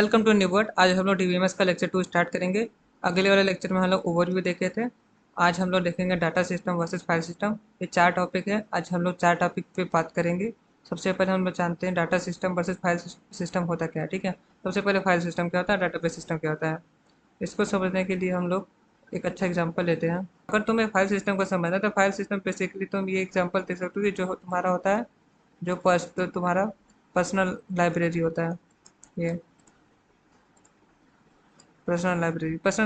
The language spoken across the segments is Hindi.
Welcome to new word. आज हम लोग डीबीएमएस का लेक्चर 2 स्टार्ट करेंगे। अगले वाले लेक्चर में हम लोग ओवरव्यू देखे थे। आज हम लोग देखेंगे data system versus file system. ये 4 टॉपिक है। आज हम लोग 4 टॉपिक पे बात करेंगे। सबसे पहले हम लोग जानते हैं data system versus file system होता क्या है। ठीक है, सबसे पहले फाइल सिस्टम क्या होता है, डाटाबेस सिस्टम क्या होता है। इसको समझने के लिए हम लोग एक अच्छा एग्जाम्पल लेते हैं। अगर तुम्हें फाइल सिस्टम को समझना है तो फाइल सिस्टम बेसिकली तुम ये एग्जाम्पल दे सकते हो कि जो तुम्हारा होता है, जो तुम्हारा पर्सनल लाइब्रेरी होता है। ये पर्सनल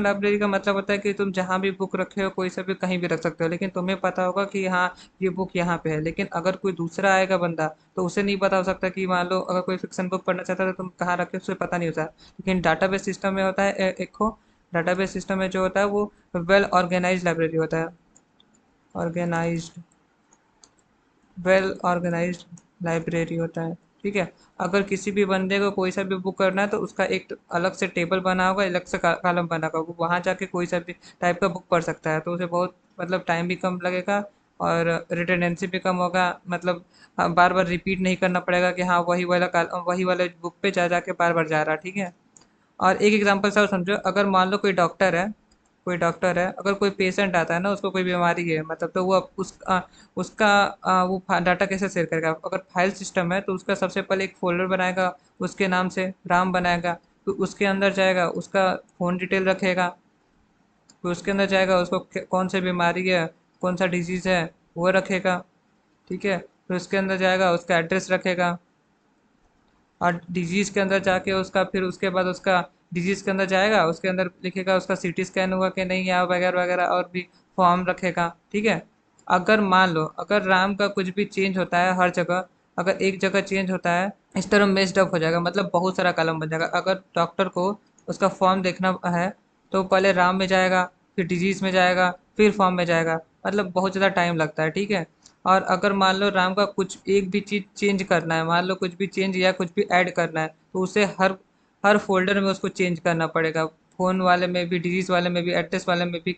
लाइब्रेरी का मतलब होता है कि तुम जहाँ भी बुक रखे हो, कोई सा भी कहीं भी रख सकते हो, लेकिन तुम्हें पता होगा कि हाँ, ये बुक यहाँ पे है। लेकिन अगर कोई दूसरा आएगा बंदा, तो उसे नहीं पता हो सकता कि मान लो अगर कोई फिक्शन बुक पढ़ना चाहता है तो तुम कहाँ रखे उसे पता नहीं होता। लेकिन डाटाबेस सिस्टम में होता है डाटाबेस सिस्टम में जो होता है वो वेल ऑर्गेनाइज लाइब्रेरी होता है। ऑर्गेनाइज वेल ऑर्गेनाइज्ड लाइब्रेरी होता है। ठीक है, अगर किसी भी बंदे को कोई सा भी बुक करना है तो उसका एक अलग से टेबल बना होगा, अलग से कॉलम बना होगा, वो वहाँ जाके कोई सा भी टाइप का बुक पढ़ सकता है। तो उसे बहुत मतलब टाइम भी कम लगेगा और रिटेंडेंसी भी कम होगा। मतलब बार बार रिपीट नहीं करना पड़ेगा कि हाँ वही वाले बुक पे जा जाके बार बार जा रहा। ठीक है, और एक एग्जांपल से और समझो। अगर मान लो कोई डॉक्टर है, अगर कोई पेशेंट आता है ना, उसको कोई बीमारी है मतलब, तो वो उसका वो डाटा कैसे शेयर करेगा। अगर फाइल सिस्टम है तो उसका सबसे पहले एक फोल्डर बनाएगा, उसके नाम से राम बनाएगा। तो उसके अंदर जाएगा, उसका फ़ोन डिटेल रखेगा। फिर उसके अंदर जाएगा, उसको कौन सी बीमारी है, कौन सा डिजीज़ है, वो रखेगा। ठीक है, फिर उसके अंदर जाएगा, उसका एड्रेस रखेगा। और डिजीज़ के अंदर जाके उसका फिर उसके बाद उसका डिजीज़ के अंदर जाएगा, उसके अंदर लिखेगा उसका सीटी स्कैन हुआ कि नहीं, या वगैरह वगैरह, और भी फॉर्म रखेगा। ठीक है, अगर मान लो अगर राम का कुछ भी चेंज होता है हर जगह, अगर एक जगह चेंज होता है, इस तरह मेस्ड अप हो जाएगा, मतलब बहुत सारा कॉलम बन जाएगा। अगर डॉक्टर को उसका फॉर्म देखना है तो पहले राम में जाएगा, फिर डिजीज़ में जाएगा, फिर फॉर्म में जाएगा, मतलब बहुत ज़्यादा टाइम लगता है। ठीक है, और अगर मान लो राम का कुछ एक भी चीज़ चेंज करना है, मान लो कुछ भी चेंज या कुछ भी ऐड करना है, तो उसे हर हर फोल्डर में उसको चेंज करना पड़ेगा। फ़ोन वाले में भी, डिजीज़ वाले में भी, एड्रेस वाले में भी,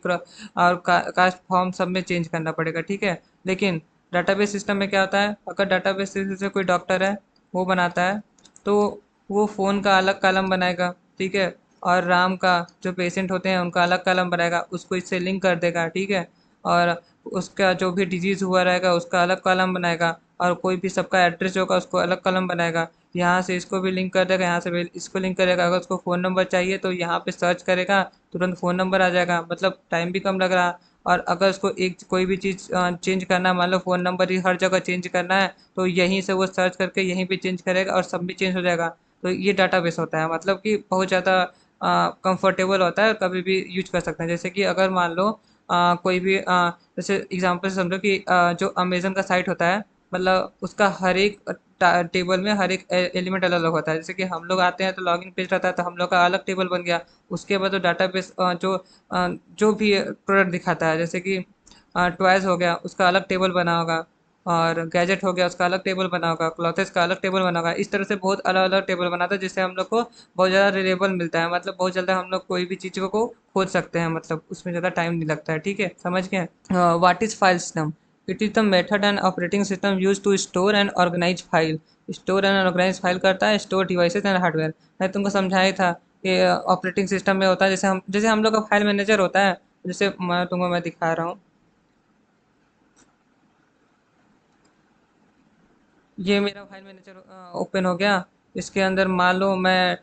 और कास्ट फॉर्म सब में चेंज करना पड़ेगा। ठीक है, लेकिन डाटाबेस सिस्टम में क्या होता है, अगर डाटाबेस सिस्टम से कोई डॉक्टर है वो बनाता है, तो वो फ़ोन का अलग कॉलम बनाएगा। ठीक है, और राम का जो पेशेंट होते हैं उनका अलग कॉलम बनाएगा, उसको इससे लिंक कर देगा। ठीक है, और उसका जो भी डिजीज़ हुआ रहेगा उसका अलग कॉलम बनाएगा, और कोई भी सबका एड्रेस होगा उसको अलग कॉलम बनाएगा। यहाँ से इसको भी लिंक कर देगा, यहाँ से भी इसको लिंक करेगा। अगर उसको फ़ोन नंबर चाहिए तो यहाँ पे सर्च करेगा, तुरंत फ़ोन नंबर आ जाएगा, मतलब टाइम भी कम लग रहा। और अगर उसको एक कोई भी चीज़ चेंज करना है, मान लो फ़ोन नंबर ही हर जगह चेंज करना है, तो यहीं से वो सर्च करके यहीं पे चेंज करेगा और सब भी चेंज हो जाएगा। तो ये डाटाबेस होता है, मतलब कि बहुत ज़्यादा कंफर्टेबल होता है, कभी भी यूज कर सकते हैं। जैसे कि अगर मान लो कोई भी जैसे एग्जांपल से समझो कि जो अमेज़न का साइट होता है, मतलब उसका हर एक टेबल में हर एक एलिमेंट अलग अलग होता है। जैसे कि हम लोग आते हैं तो लॉगिन पेज रहता है, तो हम लोग का अलग टेबल बन गया। उसके बाद जो डाटाबेस जो भी प्रोडक्ट दिखाता है, जैसे कि टॉयज़ हो गया उसका अलग टेबल बना होगा, और गैजेट हो गया उसका अलग टेबल बना होगा, क्लॉथेस का अलग टेबल बना होगा। इस तरह से बहुत अलग अलग टेबल बनाता है, जिससे हम लोग को बहुत ज़्यादा रिलेबल मिलता है, मतलब बहुत जल्दी हम लोग कोई भी चीज़ को खोज सकते हैं, मतलब उसमें ज़्यादा टाइम नहीं लगता है। ठीक है, समझ गए। What is file system? It is the method and operating system use to store and organise file. Store and organise file करता है स्टोर डिवाइसेस एंड हार्डवेयर। मैं तुमको समझाया था कि ऑपरेटिंग सिस्टम में होता है, जैसे हम लोग का फाइल मैनेजर होता है। जैसे मैं दिखा रहा हूँ, ये मेरा फाइल मैनेजर ओपन हो गया। इसके अंदर मान लो मैं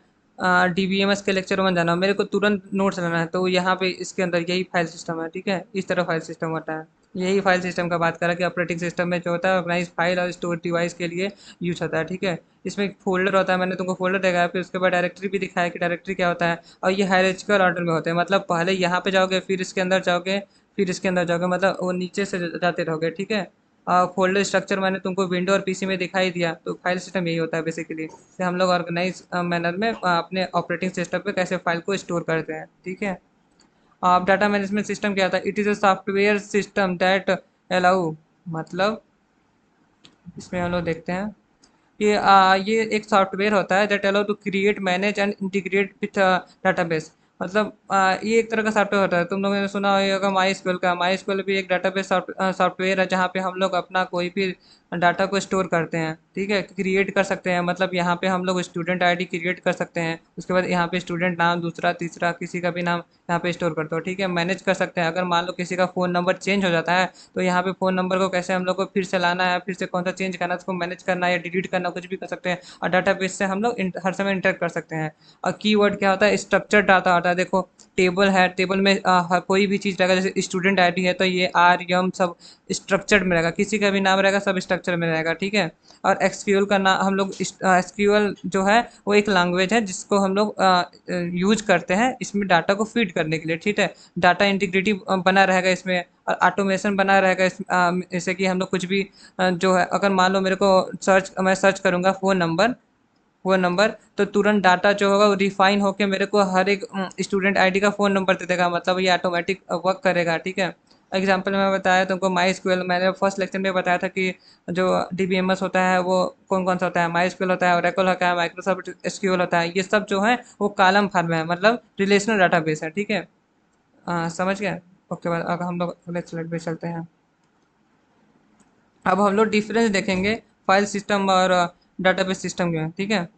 डीबीएमएस के लेक्चर में जाना हो, मेरे को तुरंत नोट्स लेना है, तो यहाँ पे इसके अंदर यही फाइल सिस्टम है। ठीक है, इस तरह फाइल सिस्टम होता है। यही फाइल सिस्टम का बात करा कि ऑपरेटिंग सिस्टम में जो होता है ऑर्गेनाइज फाइल और स्टोर डिवाइस के लिए यूज होता है। ठीक है, इसमें एक फोल्डर होता है, मैंने तुमको फोल्डर दिखाया, फिर उसके बाद डायरेक्टरी भी दिखाया कि डायरेक्टरी क्या होता है। और ये हायरार्चिकल ऑर्डर में होते हैं, मतलब पहले यहाँ पे जाओगे, फिर इसके अंदर जाओगे, फिर इसके अंदर जाओगे, मतलब वो नीचे से जाते रहोगे। ठीक है, फोल्डर स्ट्रक्चर मैंने तुमको विंडो और पीसी में दिखाई दिया। तो फाइल सिस्टम यही होता है बेसिकली, कि हम लोग ऑर्गेनाइज मैनर में अपने ऑपरेटिंग सिस्टम पे कैसे फाइल को स्टोर करते हैं। ठीक है, अब डाटा मैनेजमेंट सिस्टम क्या था? It is a software system that allow, मतलब इसमें हम लोग देखते हैं कि ये एक सॉफ्टवेयर होता है that allow to create, manage and integrate with database. मतलब ये एक तरह का सॉफ्टवेयर होता है। तुम लोगों ने सुना होगा माई स्क्वेल का। माई स्क्वेल भी एक डाटाबेस सॉफ्टवेयर है जहाँ पे हम लोग अपना कोई भी डाटा को स्टोर करते हैं, ठीक है, क्रिएट कर सकते हैं। मतलब यहाँ पे हम लोग स्टूडेंट आईडी क्रिएट कर सकते हैं, उसके बाद यहाँ पे स्टूडेंट नाम, दूसरा तीसरा किसी का भी नाम यहाँ पे स्टोर करते हो, ठीक है। मैनेज कर सकते हैं, अगर मान लो किसी का फ़ोन नंबर चेंज हो जाता है तो यहाँ पे फ़ोन नंबर को कैसे हम लोग को फिर से लाना है, फिर से कौन सा चेंज करना है, उसको मैनेज करना है या डिलीट करना, कुछ भी कर सकते हैं। और डाटाबेस से हम लोग हर समय इंटरेक्ट कर सकते हैं। और कीवर्ड क्या होता है, स्ट्रक्चर्ड डाटा होता है। देखो टेबल है, टेबल में कोई भी चीज़ रहेगा, जैसे स्टूडेंट आईडी है तो ये आर यम सब स्ट्रक्चर्ड में रहेगा, किसी का भी नाम रहेगा सब स्ट्रक्चर में रहेगा, ठीक है। और एक्सक्यूएल का ना हम लोग एसक्यूएल जो है वो एक लैंग्वेज है जिसको हम लोग यूज करते हैं इसमें डाटा को फीड करने के लिए, ठीक है। डाटा इंटीग्रिटी बना रहेगा इसमें, और ऑटोमेशन बना रहेगा जैसे कि हम लोग कुछ भी जो है, अगर मान लो मेरे को मैं सर्च करूँगा फ़ोन नंबर तो तुरंत डाटा जो होगा वो रिफाइन होके मेरे को हर एक स्टूडेंट आईडी का फ़ोन नंबर दे देगा। मतलब ये ऑटोमेटिक वर्क करेगा, ठीक है। एग्जांपल में बताया तुमको माई स्क्वेल, मैंने फर्स्ट लेक्चर में बताया था कि जो डीबीएमएस होता है वो कौन कौन सा होता है, माई स्क्वेल होता है, ओरेकल होता है, माइक्रोसॉफ्ट एसक्यूएल होता है। ये सब जो है वो कॉलम फॉर्म में है, मतलब रिलेशनल डाटाबेस है, ठीक है। समझ गए। ओके, बाद अगर हम लोग अगले स्लाइड पे चलते हैं। अब हम लोग डिफरेंस देखेंगे फाइल सिस्टम और डाटाबेस सिस्टम के, ठीक है।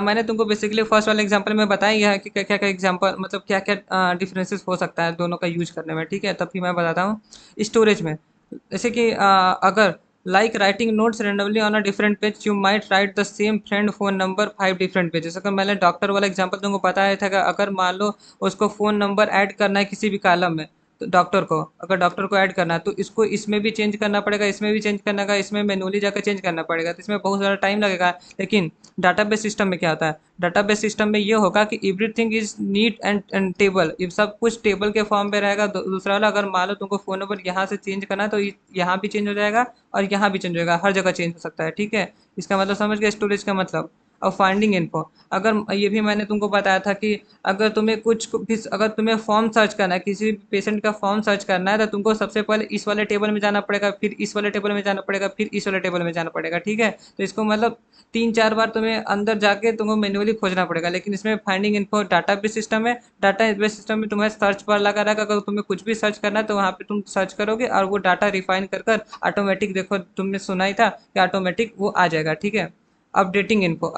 मैंने तुमको बेसिकली फर्स्ट वाले एग्जांपल में बताया ही है कि क्या क्या एग्जांपल, मतलब क्या क्या डिफरेंसेस हो सकता है दोनों का यूज करने में, ठीक है। तब भी मैं बताता हूँ स्टोरेज में। जैसे कि अगर like writing notes randomly on a different page, you might right the same friend phone number 5 different pages. अगर मैंने डॉक्टर वाला एग्जांपल तुमको बताया था कि अगर मान लो उसको फ़ोन नंबर ऐड करना है किसी भी कॉलम में, तो डॉक्टर को, अगर डॉक्टर को ऐड करना है तो इसको इसमें भी चेंज करना पड़ेगा, इसमें भी चेंज करना का, इसमें मैनुअली जाकर चेंज करना पड़ेगा, तो इसमें बहुत ज़्यादा टाइम लगेगा। लेकिन डाटाबेस सिस्टम में क्या होता है, डाटाबेस सिस्टम में ये होगा कि everything is neat and table, ये सब कुछ टेबल के फॉर्म पे रहेगा। दूसरा वाला, अगर मान लो तुमको फ़ोन नंबर यहाँ से चेंज करना है तो यहाँ भी चेंज हो जाएगा और यहाँ भी चेंज हो जाएगा, हर जगह चेंज हो सकता है, ठीक है। इसका मतलब समझ गए स्टोरेज का मतलब। और फाइंडिंग इन्फो, अगर ये भी मैंने तुमको बताया था कि अगर तुम्हें कुछ भी, अगर तुम्हें फॉर्म सर्च करना है, किसी पेशेंट का फॉर्म सर्च करना है, तो तुमको सबसे पहले इस वाले टेबल में जाना पड़ेगा, फिर इस वाले टेबल में जाना पड़ेगा, फिर इस वाले टेबल में जाना पड़ेगा, ठीक है। तो इसको मतलब 3-4 बार तुम्हें अंदर जाके तुमको मैन्युअली खोजना पड़ेगा। लेकिन इसमें फाइंडिंग इन्फो डाटाबेस सिस्टम है। डाटाबेस सिस्टम में तुम्हें सर्च बार लगा रहेगा, अगर तुम्हें कुछ भी सर्च करना है तो वहाँ पे तुम सर्च करोगे और वो डाटा रिफाइन कर कर ऑटोमेटिक, देखो तुमने सुना ही था कि ऑटोमेटिक वो आ जाएगा, ठीक है। अपडेटिंग इन्फो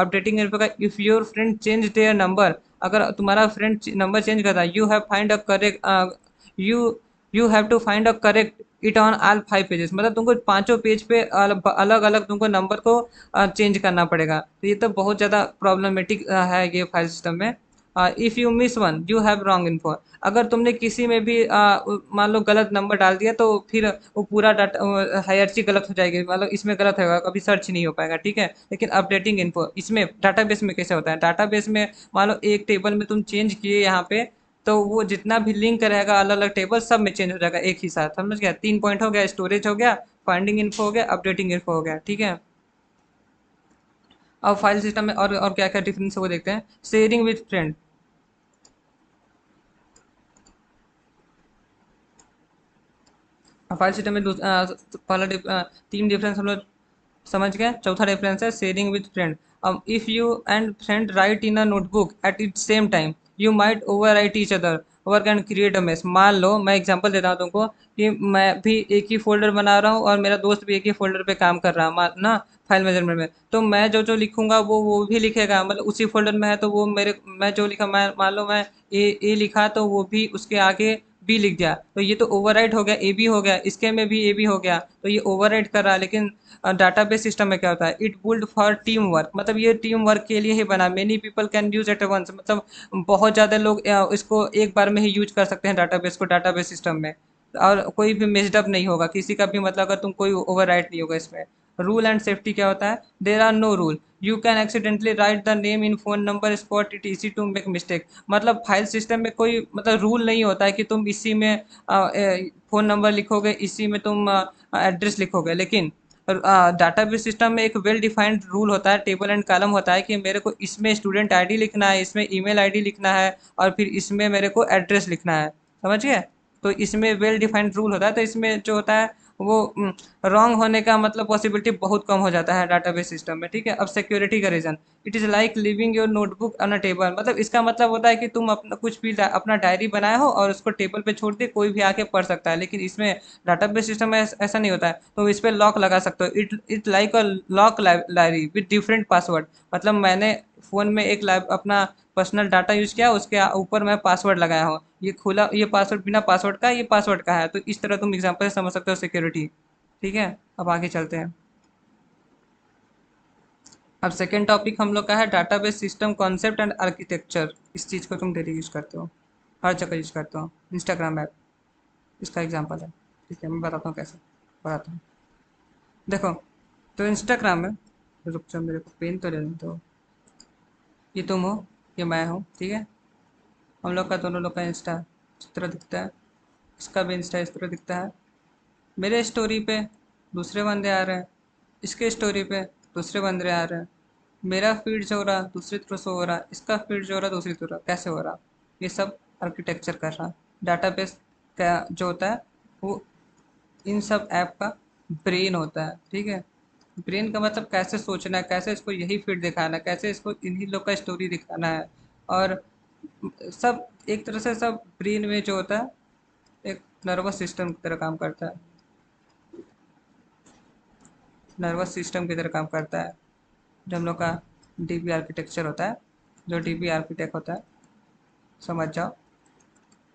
का, if your friend change their number, अगर तुम्हारा फ्रेंड नंबर चेंज करता है, you you have to find a correct it on all 5 pages, मतलब तुमको पांचों पेज पे अलग अलग तुमको नंबर को चेंज करना पड़ेगा। तो ये तो बहुत ज़्यादा प्रॉब्लमेटिक है ये फाइल सिस्टम में। If you miss one you have wrong info, अगर तुमने किसी में भी मान लो गलत नंबर डाल दिया तो फिर वो पूरा डाटा हायरची गलत हो जाएगी, मतलब इसमें गलत होगा, कभी सर्च नहीं हो पाएगा, ठीक है। लेकिन अपडेटिंग इन्फो इसमें डाटाबेस में कैसे होता है, डाटाबेस में मान लो एक टेबल में तुम चेंज किए यहाँ पे, तो वो जितना भी लिंक रहेगा अलग अलग टेबल सब में चेंज हो जाएगा एक ही साथ, समझ गया। 3 पॉइंट हो गया, स्टोरेज हो गया, फाइंडिंग इन्फो हो गया, अपडेटिंग इन्फो हो गया, ठीक है। अब फाइल सिस्टम में और क्या क्या डिफरेंस है वो देखते हैं। Sharing with friend, file system में पहला 3 डिफरेंस हम लोग समझ गए। चौथा डिफरेंस है शेयरिंग विद फ्रेंड। अब if you and friend right in a notebook at it same time, you might over right each other work and create a mess. मान लो मैं एग्जांपल देता हूँ तुमको कि मैं भी एक ही फोल्डर बना रहा हूँ और मेरा दोस्त भी एक ही फोल्डर पे काम कर रहा है, ना, फाइल मैनेजमेंट में। तो मैं जो जो लिखूंगा वो भी लिखेगा, मतलब उसी फोल्डर में है तो वो मेरे, मैं जो लिखा, मैं मान लो मैं ए लिखा तो वो भी उसके आगे बी लिख दिया, तो ये तो ओवरराइट हो गया, ए बी हो गया, इसके में भी ए बी हो गया, तो ये ओवरराइट कर रहा है। लेकिन डाटाबेस सिस्टम में क्या होता है, it built for team work, मतलब ये टीम वर्क के लिए ही बना, many people can use at once, मतलब बहुत ज़्यादा लोग इसको एक बार में ही यूज कर सकते हैं डाटाबेस को, डाटाबेस सिस्टम में। और कोई भी मिसडअप नहीं होगा किसी का भी, मतलब अगर तुम कोई ओवरराइट नहीं होगा इसमें। रूल एंड सेफ्टी क्या होता है, there are no rule, you can accidentally write the name in phone number spot, it easy to make mistake. मतलब फाइल सिस्टम में कोई मतलब रूल नहीं होता है कि तुम इसी में फ़ोन नंबर लिखोगे, इसी में तुम एड्रेस लिखोगे। लेकिन डाटाबेस सिस्टम में एक वेल डिफाइंड रूल होता है, टेबल एंड कॉलम होता है कि मेरे को इसमें स्टूडेंट आईडी लिखना है, इसमें ईमेल आईडी लिखना है, और फिर इसमें मेरे को एड्रेस लिखना है, समझ गए। तो इसमें वेल डिफाइंड रूल होता है, तो इसमें जो होता है वो रॉन्ग होने का मतलब पॉसिबिलिटी बहुत कम हो जाता है डाटाबेस सिस्टम में, ठीक है। अब सिक्योरिटी का reason, it is like leaving your notebook on a table, मतलब इसका मतलब होता है कि तुम अपना कुछ भी अपना डायरी बनाए हो और उसको टेबल पे छोड़ दे, कोई भी आके पढ़ सकता है। लेकिन इसमें डाटाबेस सिस्टम में ऐसा नहीं होता है, तुम इस पर लॉक लगा सकते हो। It like a lock library with different password, मतलब मैंने फ़ोन में एक अपना पर्सनल डाटा यूज़ किया, उसके ऊपर मैं पासवर्ड लगाया हूँ, ये खुला, ये पासवर्ड बिना पासवर्ड का, ये पासवर्ड का है। तो इस तरह तुम एग्जांपल से समझ सकते हो सिक्योरिटी, ठीक है। अब आगे चलते हैं। अब सेकेंड टॉपिक हम लोग का है database system concept and architecture. इस चीज़ को तुम डेली यूज़ करते हो, हर जगह यूज़ करते हो। इंस्टाग्राम ऐप इसका एग्जांपल है, ठीक है। मैं बताता हूँ कैसे, बताता हूँ। देखो, तो इंस्टाग्राम में, रुक जाओ मेरे को पेन तो ले लें। तो ये तुम हो, ये मैं हूँ, ठीक है। हम लोग का, दोनों लोग का इंस्टा इस तरह दिखता है, इसका भी इंस्टा इस तरह दिखता है। मेरे स्टोरी पे दूसरे बंदे आ रहे हैं, इसके स्टोरी पे दूसरे बंदे आ रहे हैं। मेरा फीड जो हो रहा दूसरी तरफ से हो रहा, इसका फीड जो हो रहा दूसरी तरफ, कैसे हो रहा? ये सब आर्किटेक्चर कर रहा। डाटाबेस का जो होता है वो इन सब ऐप का ब्रेन होता है, ठीक है। ब्रेन का मतलब कैसे सोचना है, कैसे इसको यही फीड दिखाना है, कैसे इसको इन्हीं लोग का स्टोरी दिखाना है। और सब एक तरह से सब ब्रेन में जो होता है एक नर्वस सिस्टम की तरह काम करता है, नर्वस सिस्टम की तरह काम करता है। जो हम लोग का डीबी आर्किटेक्चर होता है, जो डीबी आर्किटेक्ट होता है, समझ जाओ।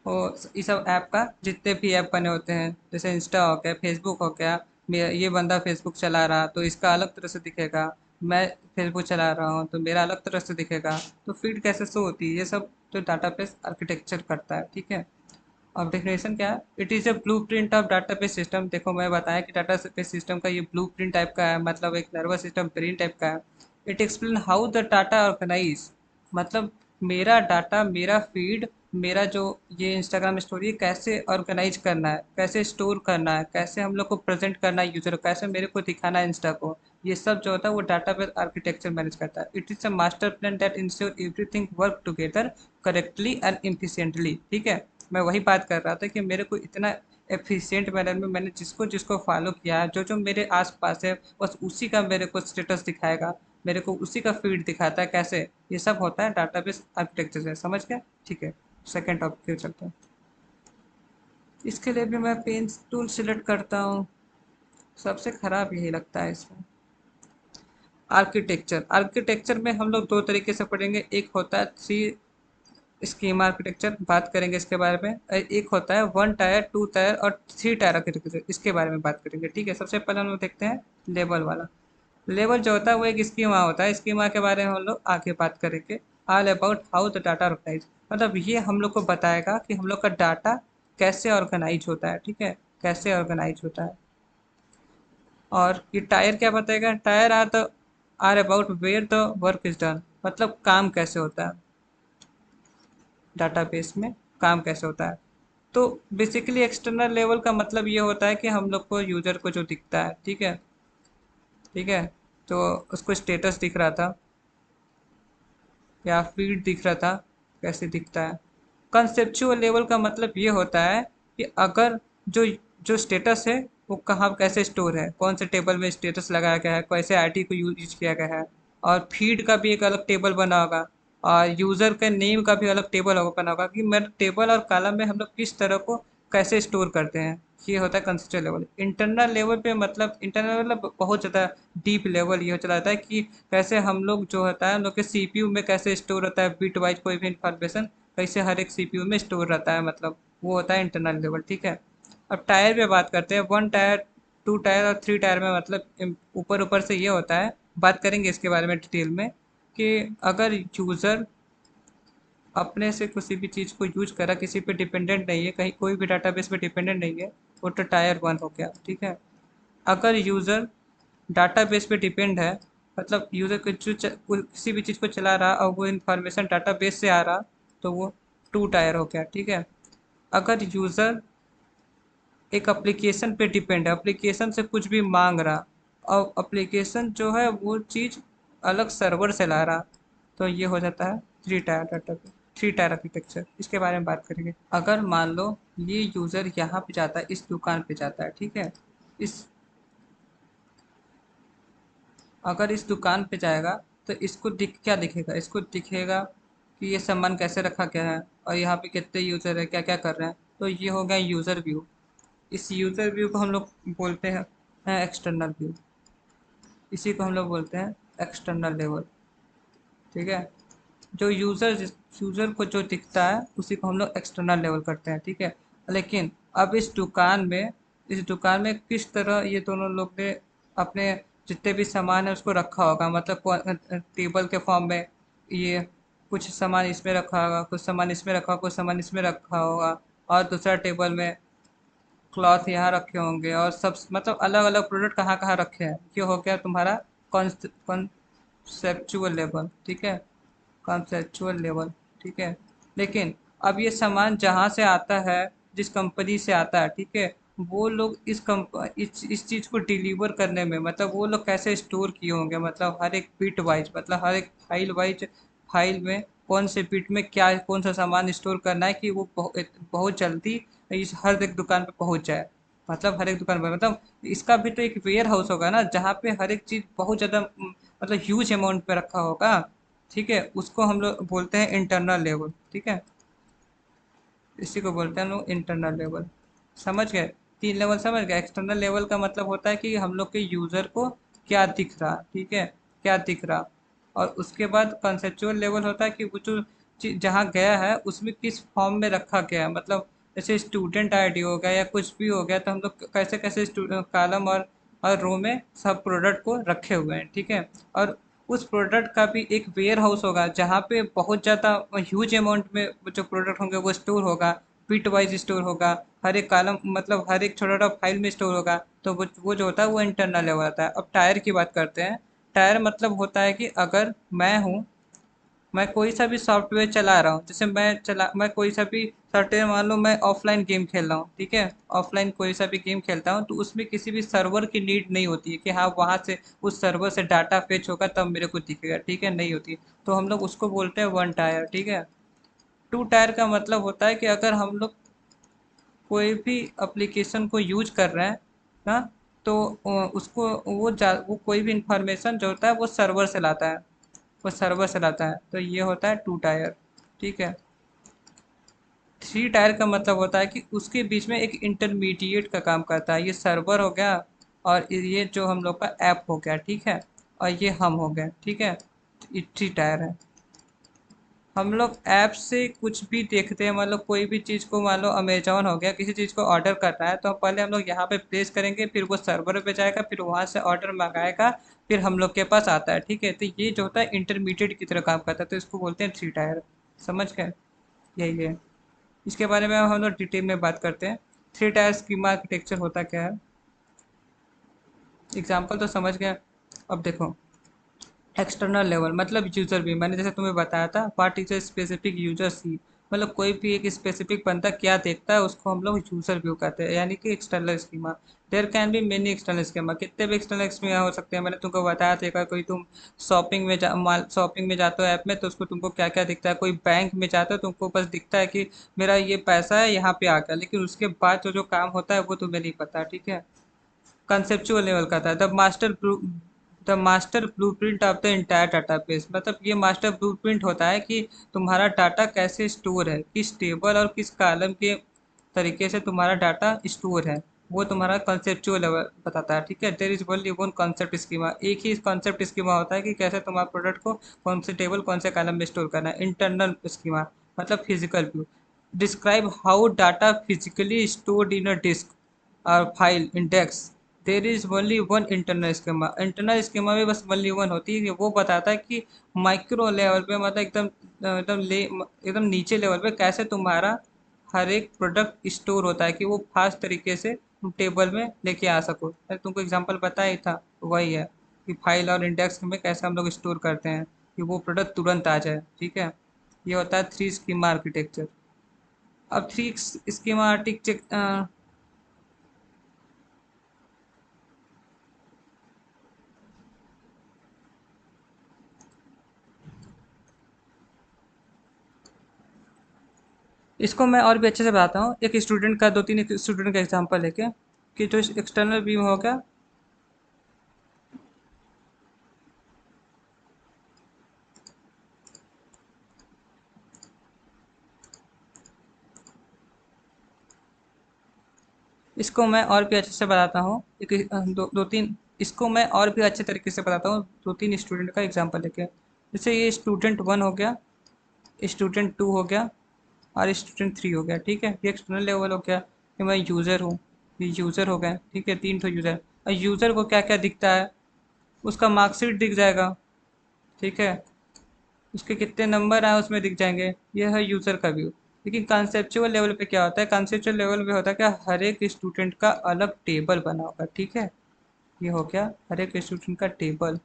वो इस सब ऐप का जितने भी ऐप बने होते हैं, जैसे इंस्टा हो गया, फेसबुक हो गया, ये बंदा फेसबुक चला रहा तो इसका अलग तरह से दिखेगा, मैं फेसबुक चला रहा हूँ तो मेरा अलग तरह से दिखेगा। तो फीड कैसे शो होती है, ये सब जो डाटाबेस आर्किटेक्चर करता है, ठीक है। अब डेफिनेशन क्या है, it is a blue print of database system. देखो मैं बताया कि डाटाबेस सिस्टम का ये ब्लू प्रिंट टाइप का है, मतलब एक नर्वस सिस्टम ब्रेन टाइप का है। It explain how the data organise, मतलब मेरा डाटा, मेरा फीड, मेरा जो ये इंस्टाग्राम स्टोरी है, कैसे ऑर्गेनाइज करना है, कैसे स्टोर करना है, कैसे हम लोग को प्रेजेंट करना है यूजर को, कैसे मेरे को दिखाना है इंस्टा को, ये सब जो होता है वो डाटाबेस आर्किटेक्चर मैनेज करता है। It is a master plan that ensure everything work together correctly and efficiently, ठीक है। मैं वही बात कर रहा था कि मेरे को इतना एफिशिएंट मैनर में मैंने जिसको जिसको फॉलो किया है, जो जो मेरे आसपास है, बस उसी का मेरे को स्टेटस दिखाएगा, मेरे को उसी का फीड दिखाता है। कैसे? ये सब होता है डाटाबेस आर्किटेक्चर से, समझ गया, ठीक है। सेकेंड टॉपिक पे चलते हैं। इसके लिए भी मैं पेन टूल सिलेक्ट करता हूँ, सबसे खराब यही लगता है इसमें। आर्किटेक्चर, आर्किटेक्चर में हम लोग दो तरीके से पढ़ेंगे, एक होता है थ्री स्कीमा आर्किटेक्चर, बात करेंगे इसके बारे में। एक होता है वन टायर, टू टायर और थ्री टायर आर्किटेक्चर, इसके बारे में बात करेंगे, ठीक है। सबसे पहले हम लोग देखते हैं लेवल वाला। लेवल जो होता है वो एक स्कीमा होता है, स्कीमा के बारे में हम लोग आगे बात करेंगे। All about how the data organise, मतलब ये हम लोग को बताएगा कि हम लोग का डाटा कैसे ऑर्गेनाइज होता है, ठीक है, कैसे ऑर्गेनाइज होता है। और ये टायर क्या बताएगा, tier are about where the work is done, मतलब काम कैसे होता है डाटाबेस में, काम कैसे होता है। तो बेसिकली एक्सटर्नल लेवल का मतलब ये होता है कि हम लोग को यूजर को जो दिखता है, ठीक है, ठीक है, तो उसको स्टेटस दिख रहा था या फीड दिख रहा था, कैसे दिखता है। कंसेप्चुअल लेवल का मतलब ये होता है कि अगर जो जो स्टेटस है वो कहाँ कैसे स्टोर है, कौन से टेबल में स्टेटस लगाया गया है, कैसे आईडी को यूज किया गया है। और फीड का भी एक अलग टेबल बना होगा, और यूज़र के नेम का भी अलग टेबल होगा, बना होगा कि मेरे टेबल और कॉलम में हम लोग किस तरह को कैसे स्टोर करते हैं। ये होता है कंसेप्चुअल लेवल। इंटरनल लेवल पे मतलब इंटरनल मतलब बहुत ज़्यादा डीप लेवल ये हो चला जाता है कि कैसे हम लोग जो होता है हम लोग के सीपीयू में कैसे स्टोर होता है बिट वाइज कोई भी इंफॉर्मेशन, कैसे हर एक सीपीयू में स्टोर रहता है, मतलब वो होता है इंटरनल लेवल, ठीक है। अब टायर पे बात करते हैं, वन टायर, टू टायर और थ्री टायर में मतलब ऊपर ऊपर से ये होता है, बात करेंगे इसके बारे में डिटेल में, कि अगर यूज़र अपने से किसी भी चीज़ को यूज करा, किसी पे डिपेंडेंट नहीं है, कहीं कोई भी डाटाबेस पे डिपेंडेंट नहीं है, वो तो टायर वन हो गया, ठीक है। अगर यूज़र डाटाबेस पे डिपेंड है, मतलब यूज़र को किसी भी चीज़ को चला रहा और वो इन्फॉर्मेशन डाटाबेस से आ रहा, तो वो टू टायर हो गया, ठीक है। अगर यूज़र एक एप्लीकेशन पे डिपेंड है, एप्लीकेशन से कुछ भी मांग रहा और एप्लीकेशन जो है वो चीज़ अलग सर्वर से ला रहा, तो ये हो जाता है three tier data, three tier architecture. इसके बारे में बात करेंगे। अगर मान लो ये यूज़र यहाँ पे जाता है, इस दुकान पे जाता है, ठीक है, इस अगर इस दुकान पे जाएगा तो इसको क्या दिखेगा, इसको दिखेगा कि ये सामान कैसे रखा गया है और यहाँ पे कितने यूज़र है, क्या क्या कर रहे हैं। तो ये हो गया यूज़र व्यू। इस यूज़र व्यू को हम लोग बोलते हैं एक्सटर्नल व्यू। इसी को हम लोग बोलते हैं एक्सटर्नल लेवल। ठीक है, जो यूज़र को जो दिखता है उसी को हम लोग एक्सटर्नल लेवल करते हैं। ठीक है, लेकिन अब इस दुकान में किस तरह ये दोनों लोग ने अपने जितने भी सामान है उसको रखा होगा, मतलब टेबल के फॉर्म में। ये कुछ सामान इसमें रखा होगा, कुछ सामान इसमें रखा होगा, कुछ सामान इसमें रखा होगा, और दूसरा टेबल में क्लॉथ यहाँ रखे होंगे, और सब मतलब अलग अलग प्रोडक्ट कहाँ कहाँ रखे हैं। ये हो गया तुम्हारा कॉन्सेप्चुअल लेवल। ठीक है, कॉन्सेप्चुअल लेवल। ठीक है, लेकिन अब ये सामान जहाँ से आता है, जिस कंपनी से आता है, ठीक है, वो लोग इस चीज़ को डिलीवर करने में, मतलब वो लोग कैसे स्टोर किए होंगे, मतलब हर एक बिट वाइज, मतलब हर एक फाइल वाइज, फाइल में कौन से बिट में क्या कौन सा सामान स्टोर करना है कि वो बहुत जल्दी इस हर एक दुकान पे पहुंच जाए। मतलब हर एक दुकान पर, मतलब इसका भी तो एक वेयर हाउस होगा ना, जहाँ पे हर एक चीज़ बहुत ज़्यादा मतलब ह्यूज अमाउंट पे रखा होगा। ठीक है, उसको हम लोग बोलते हैं इंटरनल लेवल। ठीक है, इसी को बोलते हैं हम लोग इंटरनल लेवल। समझ गए? 3 लेवल समझ गए। एक्सटर्नल लेवल का मतलब होता है कि हम लोग के यूज़र को क्या दिख रहा। ठीक है, क्या दिख रहा। और उसके बाद कंसेप्चुअल लेवल होता है कि वो जो जहाँ गया है उसमें किस फॉर्म में रखा गया है, मतलब जैसे स्टूडेंट आईडी हो गया या कुछ भी हो गया, तो हम लोग कैसे कैसे कॉलम और रो में सब प्रोडक्ट को रखे हुए हैं। ठीक है, और उस प्रोडक्ट का भी एक वेयर हाउस होगा जहाँ पे बहुत ज़्यादा ह्यूज अमाउंट में जो प्रोडक्ट होंगे वो स्टोर होगा। बिट वाइज स्टोर होगा, हर एक कॉलम मतलब हर एक छोटा छोटा फाइल में स्टोर होगा। तो वो जो होता है वो इंटरनल लेवल आता है। अब टायर की बात करते हैं। टायर मतलब होता है कि अगर मैं कोई सा भी सॉफ्टवेयर चला रहा हूँ, जैसे मैं कोई सा भी सॉफ्टवेयर, मान लो मैं ऑफलाइन गेम खेल रहा हूँ। ठीक है, ऑफलाइन कोई सा भी गेम खेलता हूँ तो उसमें किसी भी सर्वर की नीड नहीं होती है कि हाँ वहाँ से उस सर्वर से डाटा फेच होगा तब मेरे को दिखेगा। ठीक है, नहीं होती। तो हम लोग उसको बोलते हैं वन टायर। ठीक है, टू टायर का मतलब होता है कि अगर हम लोग कोई भी एप्लीकेशन को यूज कर रहे हैं ना, तो उसको वो कोई भी इंफॉर्मेशन जो होता है वो सर्वर से लाता है। वो सर्वर से लाता है, तो ये होता है टू टायर। ठीक है, थ्री टायर का मतलब होता है कि उसके बीच में एक इंटरमीडिएट का काम करता है। ये सर्वर हो गया और ये जो हम लोग का ऐप हो गया। ठीक है, और ये हम हो गए। ठीक है, ये थ्री टायर है। हम लोग ऐप से कुछ भी देखते हैं, मतलब कोई भी चीज़ को, मान लो अमेजोन हो गया, किसी चीज़ को ऑर्डर करना है तो पहले हम लोग यहाँ पे प्लेस करेंगे, फिर वो सर्वर पे जाएगा, फिर वहाँ से ऑर्डर मंगाएगा, फिर हम लोग के पास आता है। ठीक है, तो ये जो होता है इंटरमीडिएट की तरह काम करता है, तो इसको बोलते हैं थ्री टायर। समझ गए? यही है। इसके बारे में हम लोग डिटेल में बात करते हैं। थ्री टायर स्कीमा आर्किटेक्चर होता क्या है, एग्जाम्पल तो समझ गए। अब देखो, एक्सटर्नल लेवल मतलब यूजर भी, मैंने जैसे तुम्हें बताया था what is a specific user see, मतलब कोई भी एक स्पेसिफिक बंदा क्या देखता है उसको हम लोग यूजर व्यू कहते हैं, यानी कि external schema. There can be many external schema, कितने भी एक्सटर्नल स्कीमा हो सकते हैं। मैंने तुमको बताया था, अगर कोई तुम शॉपिंग में जाते हो ऐप में, तो उसको तुमको क्या क्या दिखता है। कोई बैंक में जाते हो तुमको बस दिखता है कि मेरा ये पैसा है यहाँ पे आ गया, लेकिन उसके बाद जो जो काम होता है वो तुम्हें नहीं पता। ठीक है, कंसेप्चुअल लेवल का था the master blueprint of the entire database, मतलब ये मास्टर ब्लूप्रिंट होता है कि तुम्हारा डाटा कैसे स्टोर है, किस टेबल और किस कॉलम के तरीके से तुम्हारा डाटा स्टोर है, वो तुम्हारा कंसेप्चुअल लेवल बताता है। ठीक है, there is only one concept schema, एक ही कॉन्सेप्ट स्कीमा होता है कि कैसे तुम्हारे प्रोडक्ट को कौन से टेबल कौन से कॉलम में स्टोर करना है। इंटरनल स्कीमा मतलब physical view, describe how data physically stored in a disk और file index. There is only one internal schema, internal schema में बस ओनली वन होती है। वो बताता है कि माइक्रो लेवल पे, मतलब एकदम नीचे लेवल पे कैसे तुम्हारा हर एक प्रोडक्ट स्टोर होता है कि वो फास्ट तरीके से तुम टेबल में लेके आ सको। मैंने तुमको एग्जांपल बताया ही था, वही है कि फाइल और इंडेक्स में कैसे हम लोग स्टोर करते हैं कि वो प्रोडक्ट तुरंत आ जाए। ठीक है, ये होता है थ्री स्कीमा आर्किटेक्चर। अब थ्री स्कीमा आर्किटेक्चर, इसको मैं और भी अच्छे से बताता हूँ। एक स्टूडेंट का, 2-3 स्टूडेंट का एग्जांपल लेके। कि जो एक्सटर्नल बीम हो गया, इसको मैं और भी अच्छे से बताता हूँ। दो तीन, इसको मैं और भी अच्छे तरीके से बताता हूँ दो तीन स्टूडेंट का एग्जांपल लेके। जैसे ये स्टूडेंट 1 हो गया, स्टूडेंट 2 हो गया और स्टूडेंट 3 हो गया, ठीक है। ये एक्सटर्नल लेवल हो गया कि मैं यूज़र हूँ, ये यूज़र हो गए, ठीक है, 3 ठो यूज़र। और यूज़र को क्या क्या दिखता है, उसका मार्कशीट दिख जाएगा, ठीक है, उसके कितने नंबर आए उसमें दिख जाएंगे, ये है यूज़र का व्यू। लेकिन कॉन्सेप्चुअल लेवल पे क्या होता है, कॉन्सेप्चुअल लेवल पे होता है क्या, हर एक स्टूडेंट का अलग टेबल बना होगा, ठीक है। ये हो गया हर एक स्टूडेंट का टेबल।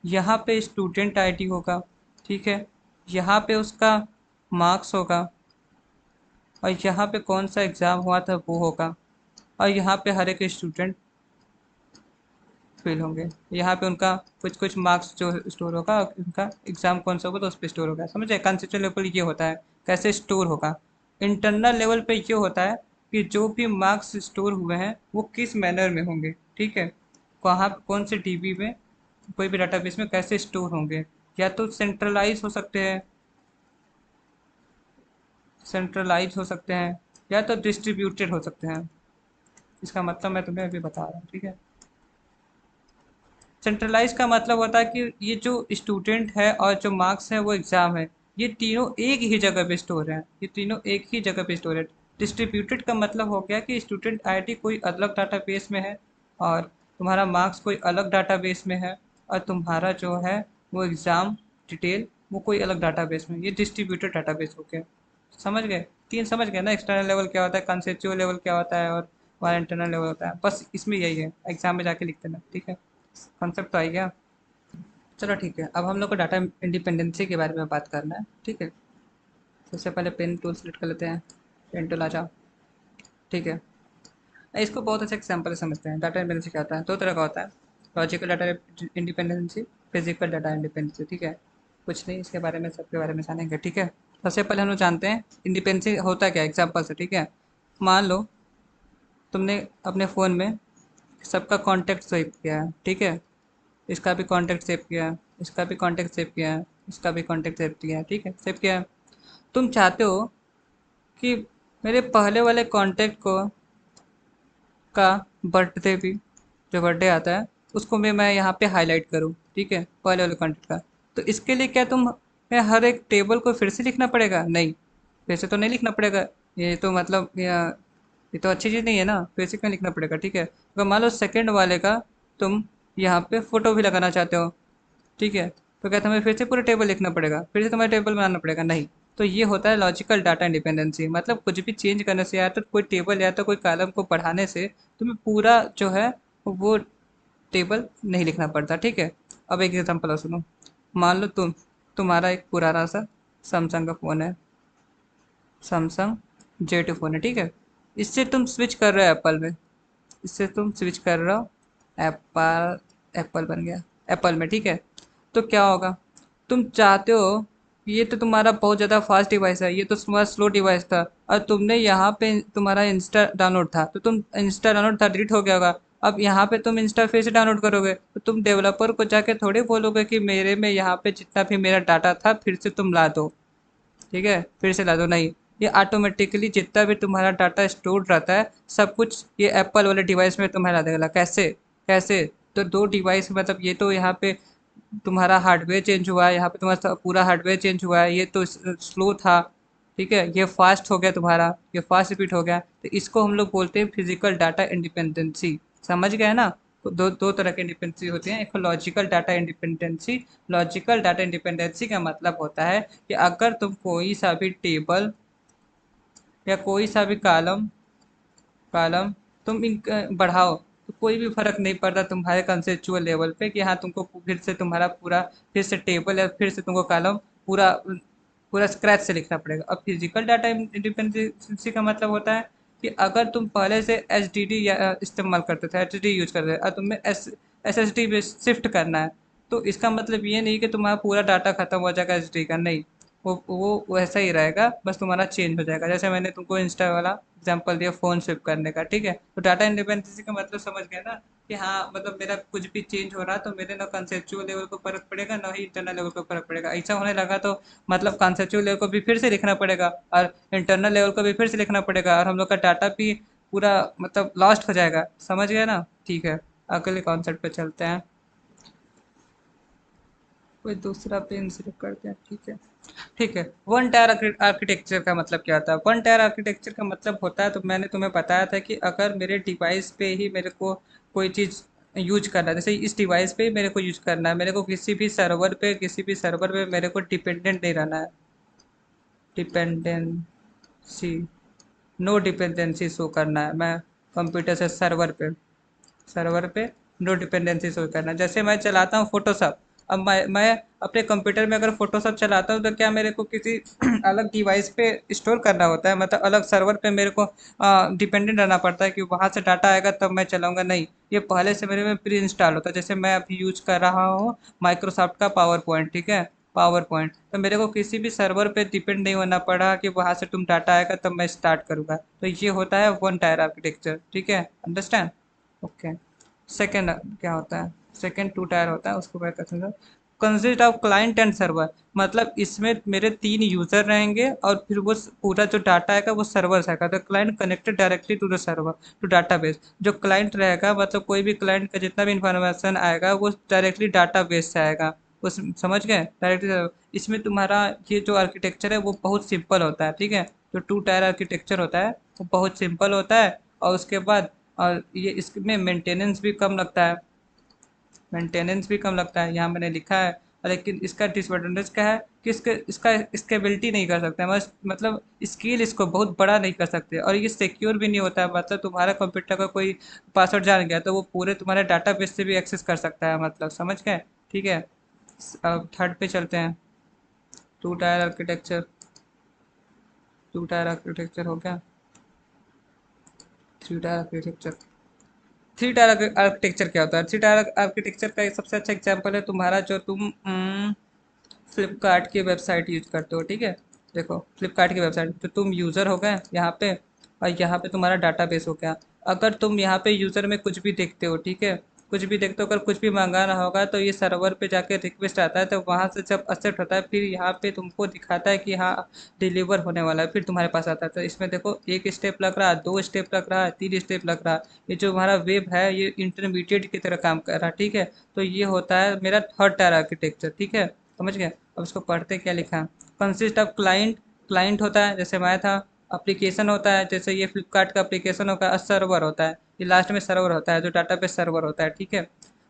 यहाँ पे स्टूडेंट आईडी होगा, ठीक है, यहाँ पे उसका मार्क्स होगा, और यहाँ पे कौन सा एग्ज़ाम हुआ था वो होगा, और यहाँ पे हर एक स्टूडेंट फेल होंगे। यहाँ पे उनका कुछ कुछ मार्क्स जो स्टोर होगा, और उनका एग्ज़ाम कौन सा होगा तो उस पर स्टोर होगा। समझे, कंसेप्चुअल लेवल ये होता है कैसे स्टोर होगा। इंटरनल लेवल पे ये होता है कि जो भी मार्क्स स्टोर हुए हैं वो किस मैनर में होंगे, ठीक है, कहाँ कौन से डीबी में, कोई भी डाटाबेस में कैसे स्टोर होंगे। या तो सेंट्रलाइज हो सकते हैं, सेंट्रलाइज हो सकते हैं, या तो डिस्ट्रीब्यूटेड हो सकते हैं। इसका मतलब मैं तुम्हें अभी बता रहा हूँ, ठीक है। सेंट्रलाइज का मतलब होता है कि ये जो स्टूडेंट है और जो मार्क्स है वो एग्ज़ाम है, ये तीनों एक ही जगह पे स्टोर है, ये तीनों एक ही जगह पे स्टोर है। डिस्ट्रीब्यूटेड का मतलब हो गया कि स्टूडेंट आईडी कोई अलग डाटाबेस में है, और तुम्हारा मार्क्स कोई अलग डाटाबेस में है, और तुम्हारा जो है वो एग्ज़ाम डिटेल वो कोई अलग डाटाबेस में। ये डिस्ट्रीब्यूटेड डाटाबेस हो गया। समझ गए, तीन समझ गए ना, एक्सटर्नल लेवल क्या होता है, कंसेप्चुअल लेवल क्या होता है, और हमारा इंटरनल लेवल होता है। बस इसमें यही है, एग्जाम में जाके लिख देना, ठीक है। कॉन्सेप्ट तो आ गया। चलो ठीक है, अब हम लोग को डाटा इंडिपेंडेंसी के बारे में बात करना है, ठीक है। सबसे पहले पेन टूल सेलेक्ट कर लेते हैं, पेन टूल आ जाओ, ठीक है। इसको बहुत अच्छे एग्जाम्पल से समझते हैं। डाटा इंडिपेंडेंसी क्या होता है, दो तरह का होता है, logical data independency, physical data independency, ठीक है। कुछ नहीं, इसके बारे में सबके बारे में जानेंगे, ठीक है। सबसे पहले हम लोग जानते हैं इंडिपेंडेंसी होता क्या है, एग्जाम्पल से, ठीक है। मान लो तुमने अपने फ़ोन में सबका कॉन्टैक्ट सेव किया है, ठीक है, इसका भी कॉन्टैक्ट सेव किया है, इसका भी कॉन्टैक्ट सेव किया है, इसका भी कॉन्टैक्ट सेव किया है, ठीक है, सेव किया है। तुम चाहते हो कि मेरे पहले वाले कॉन्टैक्ट को का बर्थडे भी, जो बर्थडे आता है उसको भी मैं यहाँ पे हाईलाइट करूँ, ठीक है, पहले वाले कॉन्टैक्ट का। तो इसके लिए क्या तुम मैं हर एक टेबल को फिर से लिखना पड़ेगा, नहीं, फिर से तो नहीं लिखना पड़ेगा। ये तो मतलब ये तो अच्छी चीज़ नहीं है ना, फिर से क्यों लिखना पड़ेगा, ठीक है। अगर मान लो सेकंड वाले का तुम यहाँ पे फ़ोटो भी लगाना चाहते हो, ठीक है, तो क्या तुम्हें फिर से पूरा टेबल लिखना पड़ेगा, फिर से तुम्हें टेबल बनाना पड़ेगा, नहीं। तो ये होता है लॉजिकल डाटा इंडिपेंडेंसी, मतलब कुछ भी चेंज करने से या तो कोई टेबल या तो कोई कॉलम को बढ़ाने से तुम्हें पूरा जो है वो टेबल नहीं लिखना पड़ता, ठीक है। अब एक एग्जांपल और सुनो। मान लो तुम्हारा एक पुराना सा सैमसंग का फ़ोन है, सैमसंग J2 फ़ोन है, ठीक है। इससे तुम स्विच कर रहे हो एप्पल में, इससे तुम स्विच कर रहे हो एप्पल, एप्पल बन गया एप्पल में, ठीक है। तो क्या होगा, तुम चाहते हो, ये तो तुम्हारा बहुत ज़्यादा फास्ट डिवाइस है, ये तो तुम्हारा स्लो डिवाइस था, और तुमने यहाँ पे तुम्हारा इंस्टा डाउनलोड था, तो तुम इंस्टा डाउनलोड था, डिलीट हो गया होगा। अब यहाँ पे तुम इंस्टा फिर से डाउनलोड करोगे, तो तुम डेवलपर को जाके थोड़े बोलोगे कि मेरे में यहाँ पे जितना भी मेरा डाटा था फिर से तुम ला दो, ठीक है, फिर से ला दो, नहीं। ये ऑटोमेटिकली जितना भी तुम्हारा डाटा स्टोर रहता है सब कुछ ये एप्पल वाले डिवाइस में तुम्हें ला देगा। कैसे, कैसे, तो दो डिवाइस, मतलब ये तो यहाँ पे तुम्हारा हार्डवेयर चेंज हुआ है, यहाँ पे तुम्हारा पूरा हार्डवेयर चेंज हुआ है, ये तो स्लो था, ठीक है, ये फास्ट हो गया तुम्हारा, ये फास्ट रिपीट हो गया, तो इसको हम लोग बोलते हैं फिजिकल डाटा इंडिपेंडेंसी। समझ गए ना। तो दो दो तरह की इंडिपेंडेंसी होती है, एक logical data independency. Logical data independency का मतलब होता है कि अगर तुम कोई सा भी टेबल या कोई सा भी कॉलम कॉलम तुम बढ़ाओ, तो कोई भी फर्क नहीं पड़ता तुम्हारे कंसेप्चुअल लेवल पे कि हाँ तुमको फिर से तुम्हारा पूरा फिर से टेबल या फिर से तुमको कॉलम पूरा पूरा स्क्रैच से लिखना पड़ेगा। अब फिजिकल डाटा इंडिपेंडेंसी का मतलब होता है कि अगर तुम पहले से एच डी डी या इस्तेमाल करते थे, एच डी डी यूज करते थे, और तुम्हें एस एस डी में शिफ्ट करना है, तो इसका मतलब ये नहीं कि तुम्हारा पूरा डाटा खत्म हो जाएगा एच डी का, नहीं। वो वैसा ही रहेगा, बस तुम्हारा चेंज हो जाएगा। जैसे मैंने तुमको इंस्टा वाला एग्जांपल दिया फ़ोन स्विप करने का, ठीक है? तो डाटा इंडिपेंडेंसी का मतलब समझ गए ना कि हाँ, मतलब मेरा कुछ भी चेंज हो रहा तो मेरे ना कंसेप्चुअल लेवल को फ़र्क पड़ेगा, ना ही इंटरनल लेवल को फ़र्क पड़ेगा। ऐसा होने लगा तो मतलब कंसेप्चुअल लेवल को भी फिर से लिखना पड़ेगा और इंटरनल लेवल को भी फिर से लिखना पड़ेगा, और हम लोग का डाटा भी पूरा मतलब लॉस्ट हो जाएगा। समझ गए ना? ठीक है, अगले कॉन्सेप्ट पे चलते हैं। कोई दूसरा पेन सिलेक्ट करते हैं, ठीक है। ठीक है, वन टायर आर्किटेक्चर का मतलब क्या होता है? वन टायर आर्किटेक्चर का मतलब होता है, तो मैंने तुम्हें बताया था कि अगर मेरे डिवाइस पे ही मेरे को कोई चीज़ यूज करना है, जैसे इस डिवाइस पे ही मेरे को यूज करना है, मेरे को किसी भी सर्वर पे मेरे को डिपेंडेंट नहीं रहना है। डिपेंडेंसी, नो डिपेंडेंसी शो करना है, मैं कंप्यूटर से सर्वर पे नो डिपेंडेंसी शो करना है। जैसे मैं चलाता हूँ फोटोशॉप, अब मैं अपने कंप्यूटर में अगर फोटोशॉप चलाता हूँ तो क्या मेरे को किसी अलग डिवाइस पे स्टोर करना होता है, मतलब अलग सर्वर पे मेरे को डिपेंडेंट रहना पड़ता है कि वहाँ से डाटा आएगा तब मैं चलाऊंगा? नहीं, ये पहले से मेरे में प्री इंस्टॉल होता है। जैसे मैं अभी यूज कर रहा हूँ माइक्रोसॉफ्ट का पावर पॉइंट, ठीक है? पावर पॉइंट, तो मेरे को किसी भी सर्वर पे डिपेंड नहीं होना पड़ा कि वहाँ से तुम डाटा आएगा तब मैं स्टार्ट करूँगा। तो ये होता है वन टायर आर्किटेक्चर, ठीक है? अंडरस्टैंड? ओके। सेकेंड क्या होता है? सेकेंड टू टायर होता है, उसको मैं कहते हैं consist of client and server. मतलब इसमें मेरे 3 यूजर रहेंगे और फिर वो पूरा जो डाटा आएगा वो सर्वर से आएगा। The client connected directly to the server to database. जो क्लाइंट रहेगा मतलब कोई भी क्लाइंट का जितना भी इंफॉर्मेशन आएगा वो डायरेक्टली डाटाबेस से आएगा। उस समझ गए? डायरेक्टली इसमें तुम्हारा ये जो आर्किटेक्चर है वो बहुत सिंपल होता है, ठीक है? जो टू टायर आर्किटेक्चर होता है वो बहुत सिंपल होता है, और उसके बाद और ये इसमें मेंटेनेंस भी कम लगता है। मेंटेनेंस भी कम लगता है, यहाँ मैंने लिखा है। लेकिन इसका डिसएडवांटेज क्या है कि इसका स्केबिलिटी नहीं कर सकते, मतलब स्केल इसको बहुत बड़ा नहीं कर सकते, और ये सिक्योर भी नहीं होता है। मतलब तुम्हारा कंप्यूटर का कोई पासवर्ड जान गया तो वो पूरे तुम्हारे डाटाबेस से भी एक्सेस कर सकता है, मतलब समझ गए? ठीक है, अब थर्ड पे चलते हैं। Two tier architecture, two tier architecture हो गया। Three tier architecture, three tier architecture क्या होता है? थ्री टायर आर्किटेक्चर का एक सबसे अच्छा एग्जांपल है तुम्हारा, जो तुम फ्लिपकार्ट की वेबसाइट यूज करते हो, ठीक है? देखो फ्लिपकार्ट की वेबसाइट, तो तुम यूज़र हो गए यहाँ पे, और यहाँ पे तुम्हारा डाटाबेस हो गया। अगर तुम यहाँ पे यूज़र में कुछ भी देखते हो, ठीक है? कुछ भी देखते हो, अगर कुछ भी मंगाना होगा तो ये सर्वर पे जाके रिक्वेस्ट आता है, तो वहाँ से जब एक्सेप्ट होता है फिर यहाँ पे तुमको दिखाता है कि हाँ डिलीवर होने वाला है, फिर तुम्हारे पास आता है। तो इसमें देखो एक स्टेप लग रहा है, 2 स्टेप लग रहा है, 3 स्टेप लग रहा है। ये जो हमारा वेब है ये इंटरमीडिएट की तरह काम कर रहा है, ठीक है? तो ये होता है मेरा थर्ड टायर आर्किटेक्चर, ठीक है? समझ गए? अब इसको पढ़ते क्या लिखा है। कंसिस्ट ऑफ क्लाइंट, क्लाइंट होता है जैसे मैं था। एप्लीकेशन होता है जैसे ये फ्लिपकार्ट का एप्लीकेशन होगा, और सर्वर होता है, ये लास्ट में सर्वर होता है जो डाटाबेस सर्वर होता है, ठीक है?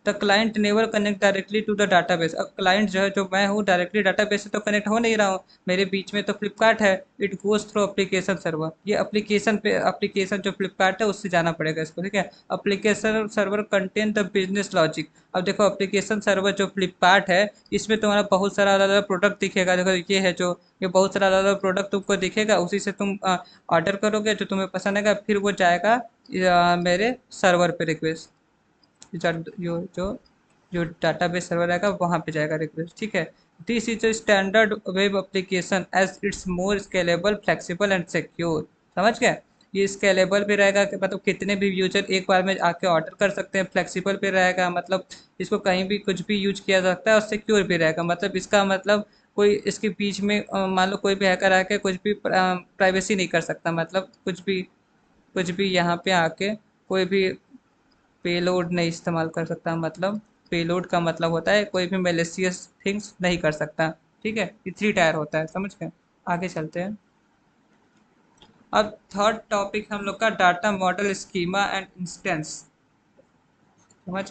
The client never connect directly to the database. अब क्लाइंट जो है, जो मैं हूँ, डायरेक्टली डाटाबेस से तो कनेक्ट हो नहीं रहा हूँ, मेरे बीच में तो फ्लिपकार्ट है। It goes through application server, ये एप्लीकेशन जो फ्लिपकार्ट है उससे जाना पड़ेगा इसको, ठीक है? Application server contain the business logic. अब देखो एप्लीकेशन सर्वर जो फ्लिपकार्ट है इसमें तुम्हारा बहुत सारा अलग अलग प्रोडक्ट दिखेगा। देखो ये है जो, ये बहुत सारा अलग अलग प्रोडक्ट तुमको दिखेगा, उसी से तुम ऑर्डर करोगे, जो तुम्हें पसंद आएगा फिर वो जाएगा मेरे सर्वर पे रिक्वेस्ट, जो जो डाटाबेस सर्वर रहेगा वहाँ पे जाएगा रिक्वेस्ट, ठीक है? This is a standard web application as it's more scalable flexible and secure. समझ गए? ये स्केलेबल भी रहेगा कि मतलब कितने भी यूजर एक बार में आके ऑर्डर कर सकते हैं, फ्लेक्सिबल भी रहेगा, मतलब इसको कहीं भी कुछ भी यूज किया जा सकता है, और सिक्योर भी रहेगा। मतलब इसका मतलब कोई इसके बीच में मान लो कोई भी हैकर आके कुछ भी प्राइवेसी नहीं कर सकता, मतलब कुछ भी यहाँ पे आके कोई भी पेलोड नहीं इस्तेमाल कर सकता। मतलब पेलोड का मतलब होता है कोई भी मेलिशियस थिंग्स नहीं कर सकता, ठीक है? ये थ्री टायर होता है, समझ गए? आगे चलते हैं। अब थर्ड टॉपिक हम लोग का data model schema and instance. समझ?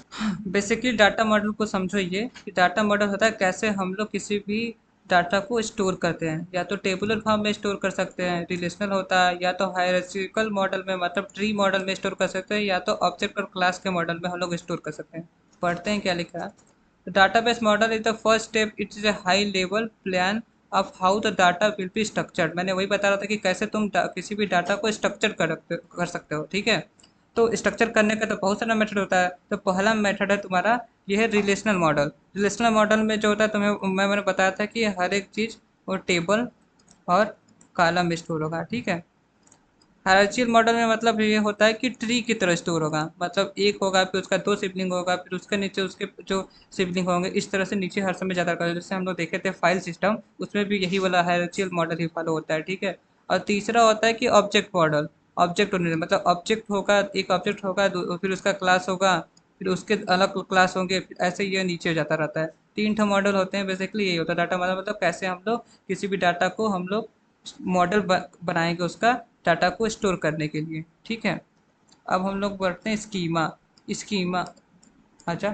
बेसिकली डाटा मॉडल को समझो, ये कि डाटा मॉडल होता है कैसे हम लोग किसी भी डाटा को स्टोर करते हैं। या तो टेबुलर फॉर्म में स्टोर कर सकते हैं, रिलेशनल होता है, या तो हायरार्किकल मॉडल में मतलब ट्री मॉडल में स्टोर कर सकते हैं, या तो ऑब्जेक्ट और क्लास के मॉडल में हम लोग स्टोर कर सकते हैं। पढ़ते हैं क्या लिखा है। Database model is the first step, it is a high level plan of how the data will be structured. मैंने वही बता रहा था कि कैसे तुम किसी भी डाटा को स्ट्रक्चर कर सकते हो, ठीक है? तो स्ट्रक्चर करने का तो बहुत सारा मेथड होता है। तो पहला मेथड है तुम्हारा, ये है रिलेशनल मॉडल। रिलेशनल मॉडल में जो होता है तुम्हें मैंने बताया था कि हर एक चीज़ और टेबल और कॉलम में स्टोर होगा, ठीक है। हायरार्चिकल मॉडल में मतलब ये होता है कि ट्री की तरह स्टोर होगा, मतलब एक होगा फिर उसका दो सिबलिंग होगा फिर उसके नीचे उसके जो सिबलिंग होंगे, इस तरह से नीचे हर समय ज़्यादा करते, जैसे हम लोग देखे थे फाइल सिस्टम, उसमें भी यही वाला हायरार्चिकल मॉडल ही फॉलो होता है, ठीक है। और तीसरा होता है कि ऑब्जेक्ट मॉडल। ऑब्जेक्ट होने मतलब ऑब्जेक्ट होगा, एक ऑब्जेक्ट होगा, फिर उसका क्लास होगा, फिर उसके अलग क्लास होंगे, फिर ऐसे ये नीचे जाता रहता है। तीन ठो मॉडल होते हैं, बेसिकली यही होता है डाटा मॉडल, मतलब कैसे हम लोग किसी भी डाटा को हम लोग मॉडल बनाएंगे उसका डाटा को स्टोर करने के लिए, ठीक है। अब हम लोग बढ़ते हैं स्कीमा। स्कीमा, अच्छा,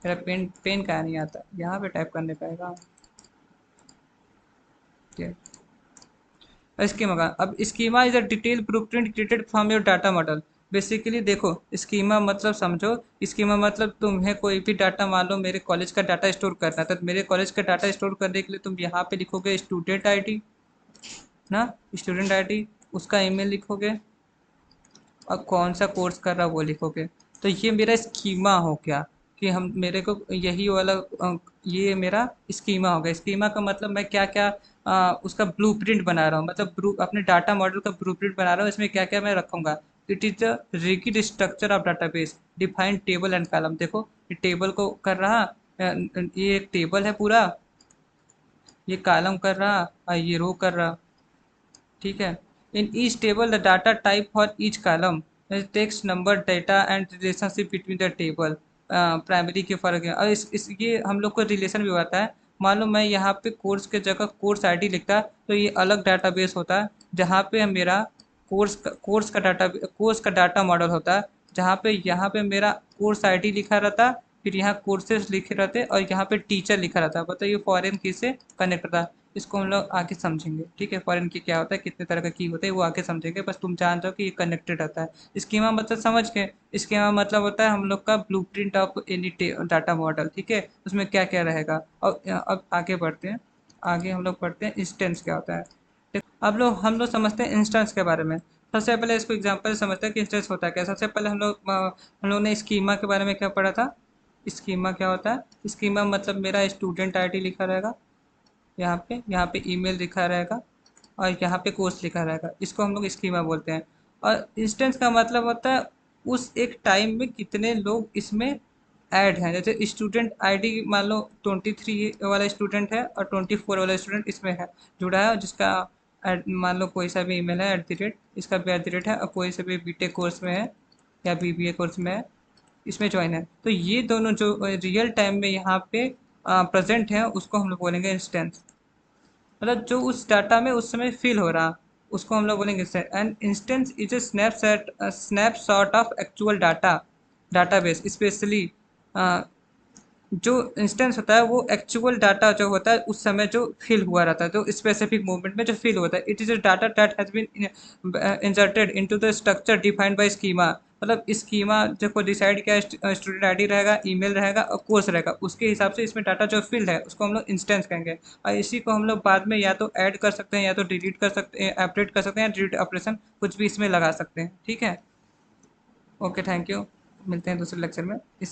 मेरा पेन पेन का नहीं आता, यहाँ पे टाइप करने पाएगा, स्कीमा का। अब schema is a detail blueprint created from your data model. Basically देखो, स्कीमा मतलब समझो, स्कीमा मतलब तुम्हें कोई भी डाटा, मान लो मेरे कॉलेज का डाटा स्टोर करना है, तो मेरे कॉलेज का डाटा स्टोर करने के लिए तुम यहाँ पे लिखोगे स्टूडेंट आईडी ना, स्टूडेंट आईडी, उसका ईमेल लिखोगे और कौन सा कोर्स कर रहा है वो लिखोगे। तो ये मेरा स्कीमा हो गया कि हम मेरे को यही वाला ये मेरा स्कीमा हो गया। स्कीमा का मतलब मैं क्या क्या उसका ब्लूप्रिंट बना रहा हूँ, मतलब अपने डाटा मॉडल का ब्लूप्रिंट बना रहा हूँ, इसमें क्या क्या मैं रखूंगा। It is the rigid structure of database defined table and column. देखो ये टेबल को कर रहा, ये एक टेबल है पूरा, ये कॉलम कर रहा और ये रो कर रहा, ठीक है। In each table the data type for each column, text number data and relationship between the table, primary के फर्क है। और इस ये हम लोग को रिलेशन भी बताता है। मान लो मैं यहाँ पे कोर्स के जगह कोर्स आईडी लिखता, तो ये अलग डाटाबेस होता है जहाँ पे मेरा कोर्स का डाटा मॉडल होता है, जहाँ पे यहाँ पे मेरा कोर्स आईडी लिखा रहता, फिर यहाँ कोर्सेज लिखे रहते और यहाँ पे टीचर लिखा रहता। बताइए फॉरेन की से कनेक्ट रहता। इसको हम लोग आगे समझेंगे, ठीक है। फॉरेन की क्या होता है, कितने तरह का की होता है, वो आगे समझेंगे, बस तुम जान जाओ कि ये कनेक्टेड रहता है। स्कीमा मतलब समझ के, स्कीमा मतलब होता है हम लोग का blueprint of any data model, ठीक है, उसमें क्या क्या रहेगा। और अब आगे बढ़ते हैं, आगे हम लोग पढ़ते हैं इंस्टेंस क्या होता है। अब लोग हम लोग समझते हैं इंस्टेंस के बारे में। सबसे पहले इसको एग्जांपल समझते हैं कि इंस्टेंस होता है क्या। सबसे पहले हम लोग ने स्कीमा के बारे में क्या पढ़ा था। स्कीमा क्या होता है, स्कीमा मतलब मेरा स्टूडेंट आईडी लिखा रहेगा, यहाँ पे ईमेल लिखा रहेगा और यहाँ पे कोर्स लिखा रहेगा, इसको हम लोग स्कीमा बोलते हैं। और इंस्टेंस का मतलब होता है उस एक टाइम में कितने लोग इसमें ऐड हैं। जैसे स्टूडेंट आईडी मान लो 23 वाला स्टूडेंट है और 24 वाला स्टूडेंट इसमें है जुड़ा है, जिसका मान लो कोई सा भी ईमेल है @ इसका भी @ है, और कोई सा भी बीटेक कोर्स में है या बीबीए कोर्स में है, इसमें ज्वाइन है। तो ये दोनों जो रियल टाइम में यहाँ पे प्रेजेंट है उसको हम लोग बोलेंगे इंस्टेंस, मतलब जो उस डाटा में उस समय फिल हो रहा, उसको हम लोग बोलेंगे instance. And instance is a snapshot of actual data database specially. जो इंस्टेंस होता है वो एक्चुअल डाटा जो होता है उस समय जो फिल हुआ रहता है, जो स्पेसिफिक मोमेंट में जो फिल होता है। It is a data that has been inserted into the structure defined by schema. मतलब स्कीमा जो डिसाइड किया, स्टूडेंट आईडी रहेगा, ईमेल रहेगा और कोर्स रहेगा, उसके हिसाब से इसमें डाटा जो फिल्ड है उसको हम लोग इंस्टेंस कहेंगे। और इसी को हम लोग बाद में या तो ऐड कर सकते हैं या तो डिलीट कर सकते हैं, अपडेट कर सकते हैं, डिलीट ऑपरेशन कुछ भी इसमें लगा सकते हैं, ठीक है। ओके, थैंक यू, मिलते हैं दूसरे लेक्चर में। इससे